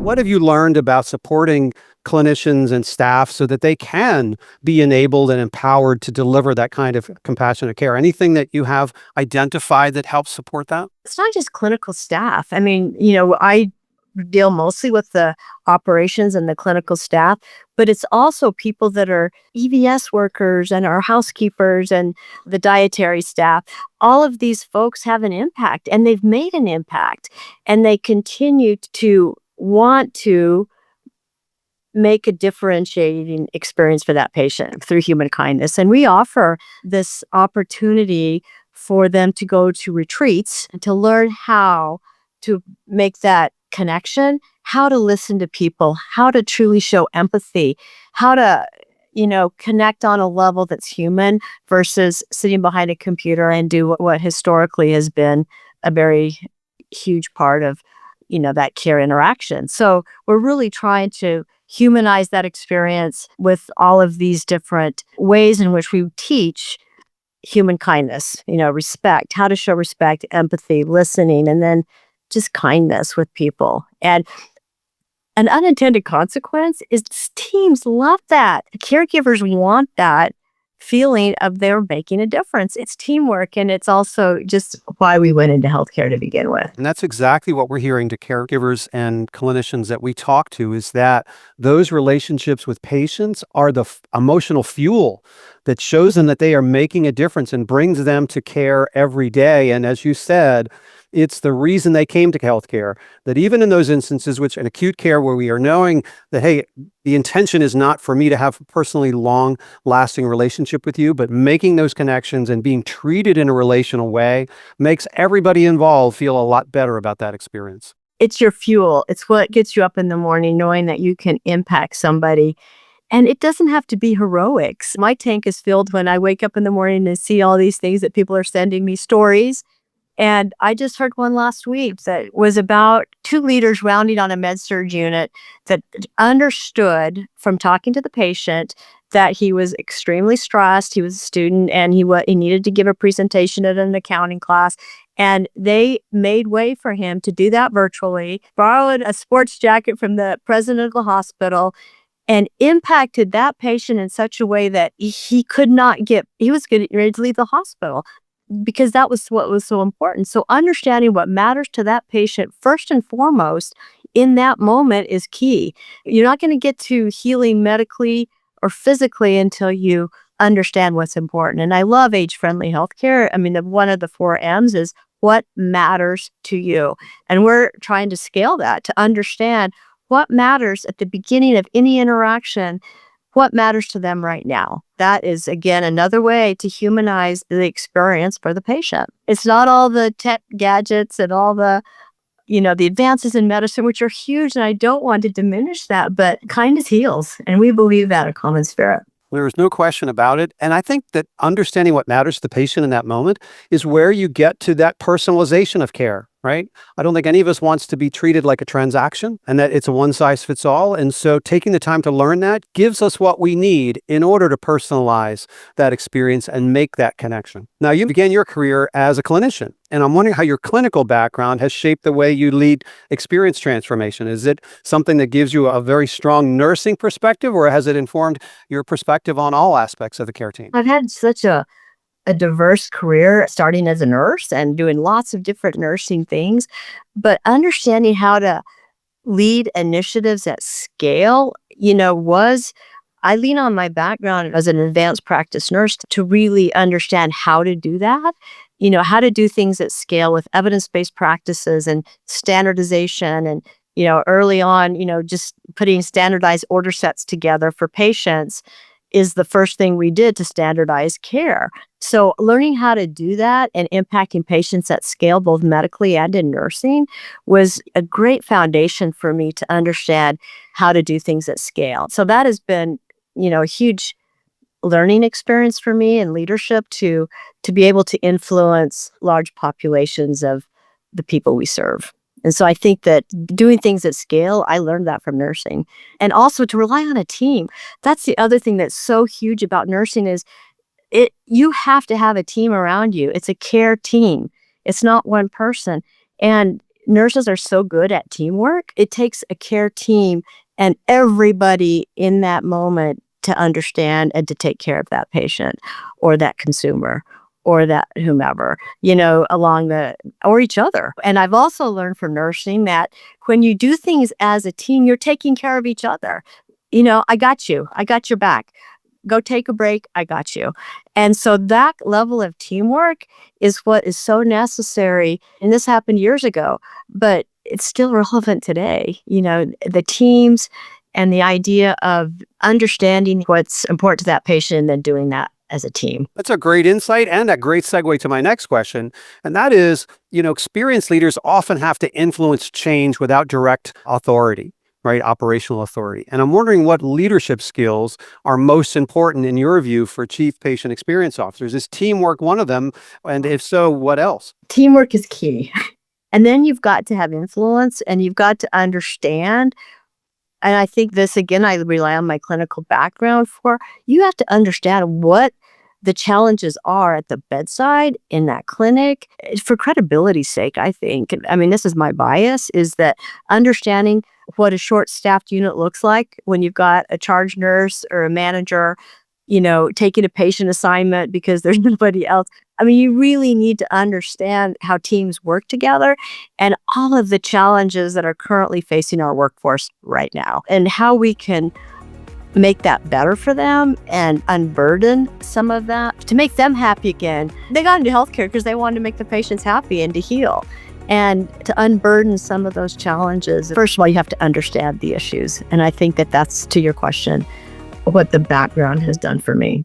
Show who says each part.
Speaker 1: What have you learned about supporting clinicians and staff so that they can be enabled and empowered to deliver that kind of compassionate care? Anything that you have identified that helps support that?
Speaker 2: It's not just clinical staff. I mean, I deal mostly with the operations and the clinical staff, but it's also people that are EVS workers and our housekeepers and the dietary staff. All of these folks have an impact and they've made an impact and they continue to want to make a differentiating experience for that patient through human kindness. And we offer this opportunity for them to go to retreats and to learn how to make that connection, how to listen to people, how to truly show empathy, how to, connect on a level that's human versus sitting behind a computer and do what historically has been a very huge part of, that care interaction. So we're really trying to humanize that experience with all of these different ways in which we teach human kindness, respect, how to show respect, empathy, listening, and then just kindness with people. And an unintended consequence is teams love that. Caregivers want that feeling of they're making a difference. It's teamwork, and it's also just why we went into healthcare to begin with.
Speaker 1: And that's exactly what we're hearing to caregivers and clinicians that we talk to, is that those relationships with patients are the emotional fuel that shows them that they are making a difference and brings them to care every day. And as you said, it's the reason they came to healthcare, that even in those instances, which in acute care where we are knowing that, hey, the intention is not for me to have a personally long lasting relationship with you, but making those connections and being treated in a relational way makes everybody involved feel a lot better about that experience.
Speaker 2: It's your fuel. It's what gets you up in the morning, knowing that you can impact somebody. And it doesn't have to be heroics. My tank is filled when I wake up in the morning and see all these things that people are sending me stories. And I just heard one last week that was about 2 leaders rounding on a med-surg unit that understood from talking to the patient that he was extremely stressed. He was a student and he needed to give a presentation at an accounting class. And they made way for him to do that virtually, borrowed a sports jacket from the president of the hospital, and impacted that patient in such a way that he was getting ready to leave the hospital, because that was what was so important. So understanding what matters to that patient first and foremost in that moment is key. You're not going to get to healing medically or physically until you understand what's important. And I love age-friendly healthcare. I mean, one of the 4 M's is what matters to you. And we're trying to scale that to understand what matters at the beginning of any interaction, what matters to them right now. That is, again, another way to humanize the experience for the patient. It's not all the tech gadgets and all the advances in medicine, which are huge, and I don't want to diminish that, but kindness heals, and we believe that at CommonSpirit.
Speaker 1: There is no question about it. And I think that understanding what matters to the patient in that moment is where you get to that personalization of care, right? I don't think any of us wants to be treated like a transaction and that it's a one size fits all. And so taking the time to learn that gives us what we need in order to personalize that experience and make that connection. Now, you began your career as a clinician, and I'm wondering how your clinical background has shaped the way you lead experience transformation. Is it something that gives you a very strong nursing perspective, or has it informed your perspective on all aspects of the care team?
Speaker 2: I've had such a diverse career, starting as a nurse and doing lots of different nursing things, but understanding how to lead initiatives at scale, I lean on my background as an advanced practice nurse to really understand how to do that, how to do things at scale with evidence-based practices and standardization. And, early on, just putting standardized order sets together for patients is the first thing we did to standardize care. So learning how to do that and impacting patients at scale, both medically and in nursing, was a great foundation for me to understand how to do things at scale. So that has been, a huge learning experience for me and leadership to be able to influence large populations of the people we serve. And so I think that doing things at scale, I learned that from nursing. And also to rely on a team. That's the other thing that's so huge about nursing is you have to have a team around you. It's a care team. It's not one person. And Nurses are so good at teamwork. It takes a care team and everybody in that moment to understand and to take care of that patient or that consumer or that whomever, or each other. And I've also learned from nursing that when you do things as a team, you're taking care of each other. I got you. I got your back. Go take a break. I got you. And so that level of teamwork is what is so necessary. And this happened years ago, but it's still relevant today. The teams and the idea of understanding what's important to that patient and then doing that as a team.
Speaker 1: That's a great insight and a great segue to my next question. And that is, experienced leaders often have to influence change without direct authority, right? Operational authority. And I'm wondering what leadership skills are most important in your view for chief patient experience officers. Is teamwork one of them? And if so, what else?
Speaker 2: Teamwork is key. And then you've got to have influence and you've got to understand. And I think this, again, I rely on my clinical background for. You have to understand what the challenges are at the bedside in that clinic for credibility's sake, I think. I mean, this is my bias, is that understanding what a short-staffed unit looks like when you've got a charge nurse or a manager, taking a patient assignment because there's nobody else. I mean, you really need to understand how teams work together and all of the challenges that are currently facing our workforce right now and how we can make that better for them and unburden some of that to make them happy again. They got into healthcare because they wanted to make the patients happy and to heal. And to unburden some of those challenges, first of all, you have to understand the issues. And I think that that's, to your question, what the background has done for me.